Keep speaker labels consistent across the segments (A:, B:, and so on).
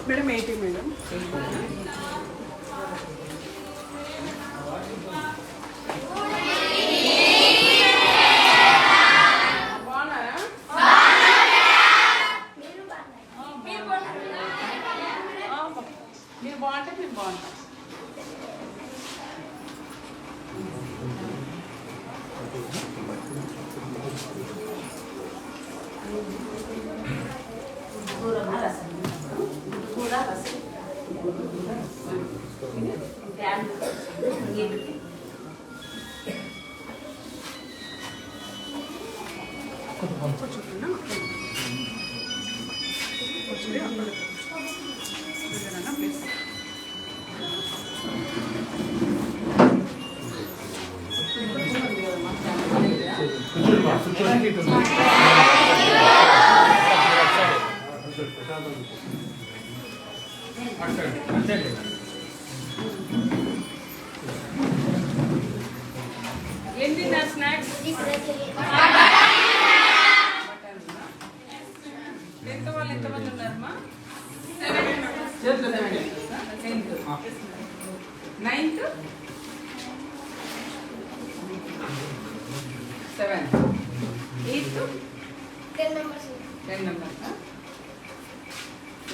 A: Madam 80 madam. మీరు బాగుంటే మీరు బాగుంటారు. ఏంటి నా స్నాక్స్? ఎంతమంది ఉన్నారమ్మా? 9th 7th 8th 10 numbers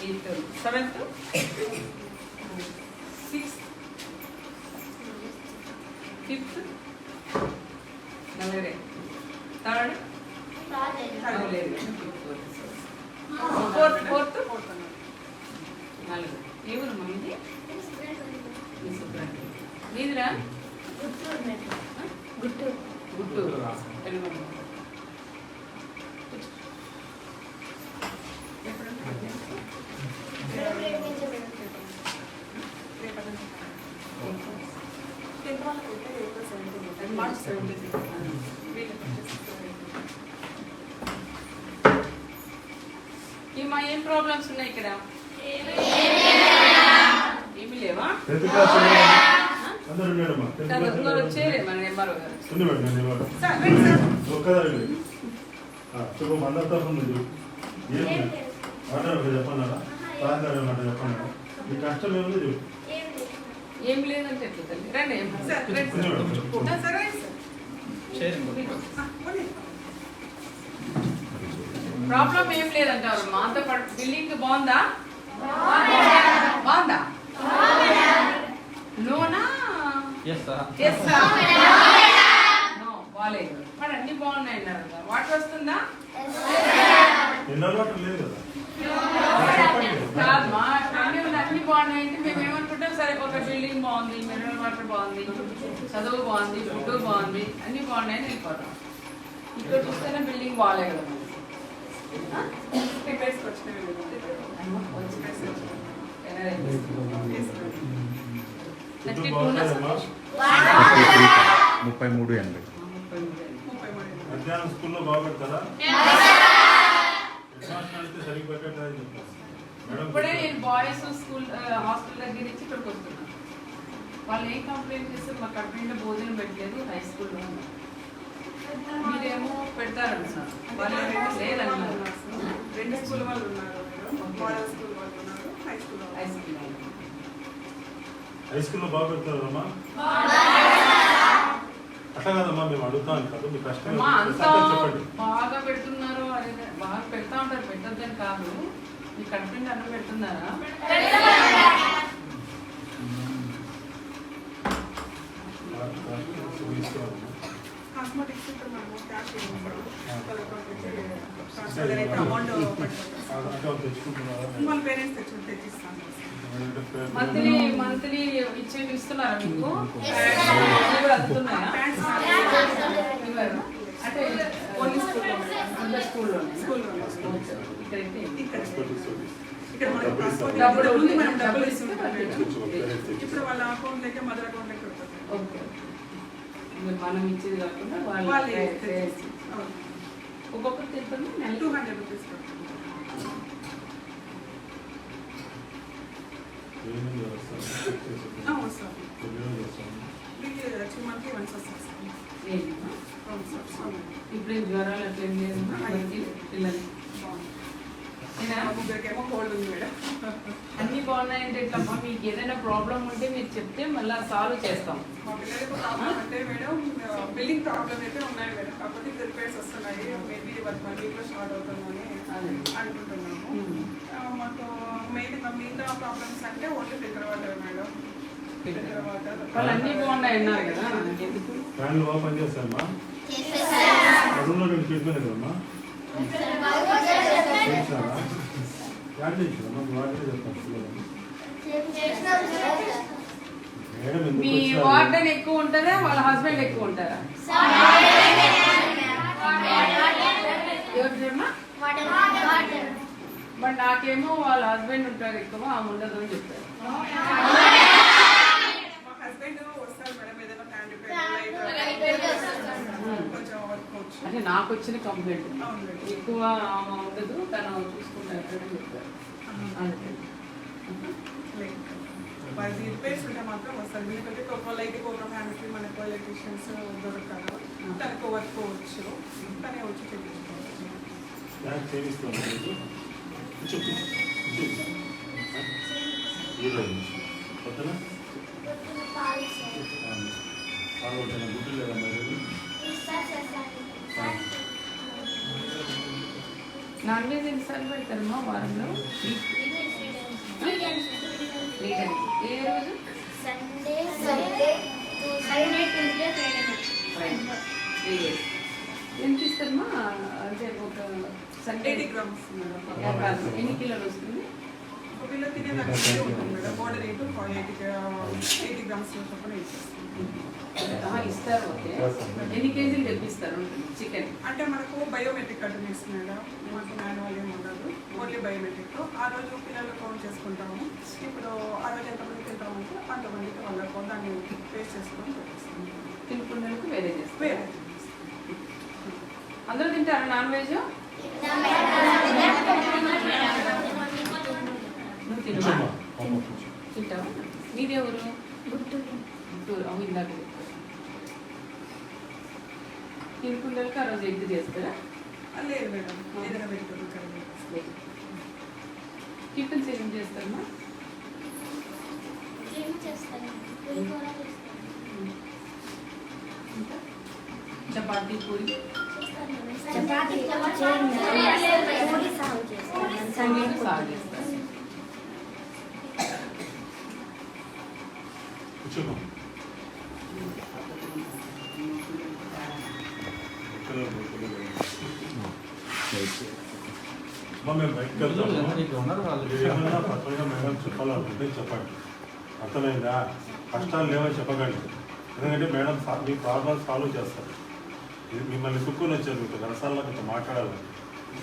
A: 8th 7th 6th 5th 3rd 4th 4th ఏమమ్మా ఇది? మీదిరా? గుంటూరు. ఏమా ఏం ప్రాబ్లమ్స్ ఉన్నాయి ఇక్కడ? ఏమి లేవా? వచ్చేది మన ఎంఆర్ఓ గారు. ఏం లేదంటే ఎట్లా తల్లి? రండి. ప్రాబ్లం ఏం లేదంటారు. మాతో పాటు బిల్డింగ్ బాగుందా? బాగుందా? నోనా? నో బాగాలేదు. మరి అన్ని బాగున్నాయి అన్నారు కదా. వాటర్ వస్తుందా? కాదమ్మా, అన్ని బాగున్నాయంటే మేము ఏమనుకుంటాం, సరే ఒక బిల్డింగ్ బాగుంది, మినరల్ వాటర్ బాగుంది, చదువు బాగుంది, ఫుడ్ బాగుంది, అన్ని బాగున్నాయని వెళ్ళిపోతాం. ఇక్కడ చూస్తేనే బిల్డింగ్ బాగాలే కదా.
B: మధ్యాహ్నం స్కూల్లో బాగుపడతారా?
A: ఇప్పుడే నేను బాయ్స్ స్కూల్ హాస్టల్ దగ్గర నుంచి ఇక్కడికి వస్తున్నాను. వాళ్ళు ఏం కంప్లైంట్ చేస్తారు, మా కంపెనీలో భోజనం పెట్టలేదు హై స్కూల్లో. మీరేమో పెడతారంటున్నారు, వాళ్ళు ఏమో లేదన్నారు.
C: 2 స్కూల్ వాళ్ళు ఉన్నారు, మోడల్ స్కూల్ వాళ్ళు ఉన్నారు, హై స్కూల్
B: హై స్కూల్లో బాగా పెడతారమ్మా? అట్లా కాదమ్మా, మేము అడుగుతాం కాదు, మీ కష్టం చెప్పండి.
A: బాగా పెడుతున్నారు, అదే బాగా పెడతా ఉంటారు, పెట్టద్దని కాదు. మీ కంపెనీ అన్నం పెడుతున్నారా?
C: కాస్మెటిక్స్ మన పేరెంట్స్ తెచ్చిస్తాను.
A: మంత్లీ ఇచ్చేవి ఇస్తున్నారా మీకు? అందుతున్నాయా? అంటే ఓన్లీ స్కూల్లో డబ్బులు ఇస్తుంటారు.
C: ఇప్పుడు వాళ్ళ అకౌంట్ అయితే మదర్ అకౌంట్ లెక్క
A: ఓకే. మనం ఇచ్చేది కాకుండా వాళ్ళు ఒక్కొక్కరికి వెళ్తుంది
C: 200 రూపీస్. మంత్లీ వన్స్ వస్తుంది.
A: ఏంటమ్మా?
C: అవును.
A: ఇప్పుడు జ్వరాలు అట్లా ఏం లేదు అందరికీ పిల్లలు
C: ముగ్గురికేమో కోల్డ్ ఉంది మేడం.
A: అన్ని బాగున్నాయంటే ఎట్లమ్మా? మీకు ఏదైనా ప్రాబ్లం ఉంటే మీరు చెప్తే మళ్ళీ సాల్వ్ చేస్తాం.
C: మా పిల్లలకు ప్రాబ్లం అంటే మేడం బిల్డింగ్ ప్రాబ్లం అయితే ఉన్నాయి మేడం. కాకపోతే రిపేర్స్ వస్తున్నాయి. మేబీ 1 వీక్లో స్టార్ట్ అవుతుందని అనుకుంటున్నాము. మాకు మిగతా ప్రాబ్లమ్స్ అంటే only filter water madam. Filter water
A: వాళ్ళు అన్నీ బాగున్నాయి అన్నారు కదా, ఎందుకు?
B: ఫ్యాన్లు ఓపెన్ చేస్తామా? రూమ్లో 2 ట్రీట్మెంట్ కదమ్మా? చేస్తారా? యాడ్ చేసామా? వాటర్ చెప్తాను మేడం.
A: మీ
B: ఎందుకు
A: వార్డెన్ ఎక్కువ ఉంటారా, వాళ్ళ హస్బెండ్ ఎక్కువ ఉంటారా? ఎవరు చూడమా? బట్ నాకేమో వాళ్ళ హస్బెండ్ ఉంటారు ఎక్కువ, ఆమె ఉండదు అని చెప్తారు.
C: మా హస్బెండ్ వస్తారు మేడం. ఏదైనా ఫ్యాన్ కొంచెం వర్క్ వచ్చు.
A: అంటే నాకు వచ్చిన కంప్లైంట్
C: అవును.
A: ఎక్కువ ఆమె ఉండదు, తను చూసుకుంటారు అని చెప్తారు. అందుకే
C: వాళ్ళది రిపేర్స్ ఉంటే మాత్రం వస్తారు. ఎందుకంటే ఒక ఫ్యామిలీకి మనకు ఎలక్ట్రీషియన్స్ దొరకరు. తనకు వర్క్ వచ్చు, తనే వచ్చి చేయించుకోవచ్చు.
B: యాడ్ చేయిస్తాను ఈరోజు పొద్దున పాలు వచ్చిన గుడ్డు లేదా మరి
A: నాన్ వెజ్ ఎన్నిసార్లు పెడతారమ్మా వారంలో? 3 times. ఏ రోజు?
D: Sunday, Tuesday, Friday.
A: 3 days. ఎంత ఇస్తారమ్మా? అంటే ఒక సండే
C: 80 grams మేడం.
A: కాదు, ఎన్ని కిలోలు వస్తుంది?
C: ఒక కిలో తినేదానికి ఉంటుంది మేడం. బోర్డర్ రేటు 80 grams చొప్పున ఇచ్చేస్తాం.
A: ఇస్తారు. ఓకే. ఎన్ని కేజీలు తెప్పిస్తారు చికెన్?
C: అంటే మనకు బయోమెట్రిక్ అటెండెన్స్ మేడం. మాకు మాన్యువల్ ఏమి ఉండదు, ఓన్లీ బయోమెట్రిక్. ఆ రోజు పిల్లలు కౌంట్ చేసుకుంటాము. ఇప్పుడు ఆ రోజు ఎంతమంది తింటామంటే అంతమందికి వాళ్ళకు దాన్ని పేస్ట్ చేసుకొని పెట్టేస్తాము.
A: తినుకున్నందుకు వేరే చేస్తారు.
C: వేరే
A: అందరూ తింటారా నాన్ వెజ్? నువ్వు తినవా? తింటావా? మీదే ఊరు? గుంటూరు. అవి ఇందాక తినుకున్నలకు ఆ రోజు ఎగ్ చేస్తారా?
C: లేదు మేడం, ఏదైనా వెజిటబుల్ కర్రీ.
A: టిఫిన్స్ ఏం చేస్తారమ్మా? చపాతీ, పూరి, సాగు చేస్తారు.
B: కూర్చోమా. మేము బయటకు వెళ్తాము. ఏమన్నా పక్కన మేడం చెప్పాలనుకుంటే చెప్పండి. అర్థమైందా? కష్టాలు లేవని చెప్పకండి. ఎందుకంటే మేడం మీ ప్రాబ్లమ్ సాల్వ్ చేస్తారు. ఇది మిమ్మల్ని కుక్కుని వచ్చారు, మీకు రసాల్లో మీతో మాట్లాడాలి.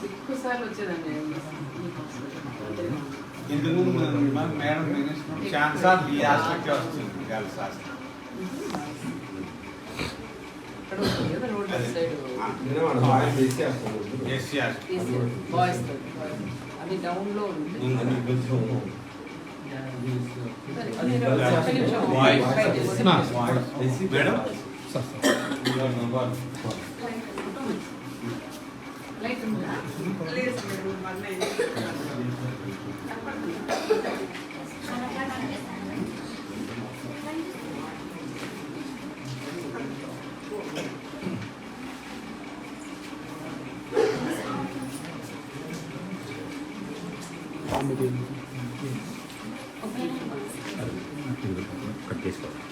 A: ఎక్కువసార్లు వచ్చేదండి.
E: మేడం ఛాన్స్ ఆఫ్ ఈ ఆస్పెక్ట్ వస్తుంది గర్ల్స్ హాస్టల్.
A: ఇక్కడ ఉంటుంది కదా road side
E: SC hostel
A: boys అది డౌన్లో ఉంది.
E: మేడం
A: లైట్ ఉందా?
C: లేదు మేడం, మళ్ళీ
A: ఓకే.
F: కట్ చేసుకోవాలి.